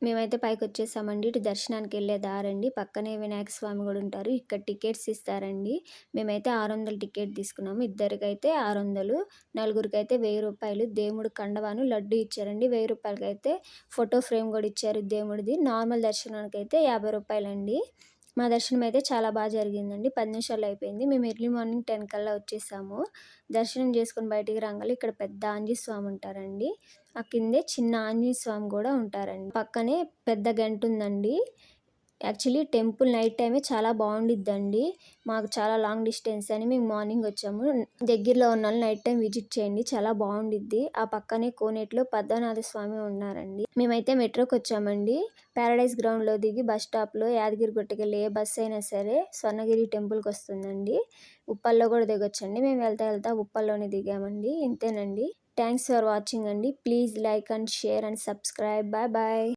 మేమైతే పైకొచ్చేసామండి. ఇటు దర్శనానికెళ్ళే దారండి. పక్కనే వినాయక స్వామి గూడా ఉంటారు. ఇక్కడ టికెట్స్ ఇస్తారండి. మేమైతే 600 టికెట్ తీసుకున్నాము. ఇద్దరికైతే 600, నలుగురికైతే రూ. 1000. దేవుడు కండవాను, లడ్డు ఇచ్చారండి. రూ. 1000కైతే ఫోటో ఫ్రేమ్ గూడా ఇచ్చారు దేవుడిది. నార్మల్ దర్శనానికైతే రూ. 50 అండి. మా దర్శనం అయితే చాలా జరిగిందండి. 10 నిమిషాల్లో అయిపోయింది. మేము ఎర్లీ మార్నింగ్ 10 కల్లా వచ్చేసాము. దర్శనం చేసుకొని బయటికి రాంగానే ఇక్కడ పెద్ద ఆంజనేయ స్వామి ఉంటారండి. ఆ కిందే చిన్న ఆంజనేయ స్వామి కూడా ఉంటారండి. పక్కనే పెద్ద గంట ఉందండి. యాక్చువల్లీ టెంపుల్ నైట్ టైమే చాలా బాగుండిద్దండి. మాకు చాలా లాంగ్ డిస్టెన్స్ అని మేము మార్నింగ్ వచ్చాము. దగ్గరలో ఉన్న వాళ్ళు నైట్ టైం విజిట్ చేయండి, చాలా బాగుండిద్ది. ఆ పక్కనే కోనేటిలో పద్మనాభ స్వామి ఉన్నారండి. మేమైతే మెట్రోకి వచ్చామండి. ప్యారడైజ్ గ్రౌండ్లో దిగి బస్ స్టాప్లో యాదగిరి గుట్టకెళ్ళి ఏ బస్ అయినా సరే స్వర్ణగిరి టెంపుల్కి వస్తుందండి. ఉప్పల్లో కూడా దిగొచ్చండి. మేము వెళ్తా ఉప్పల్లోనే దిగామండి. ఇంతేనండి. థ్యాంక్స్ ఫర్ వాచింగ్ అండి. Please like and share and subscribe. Bye bye.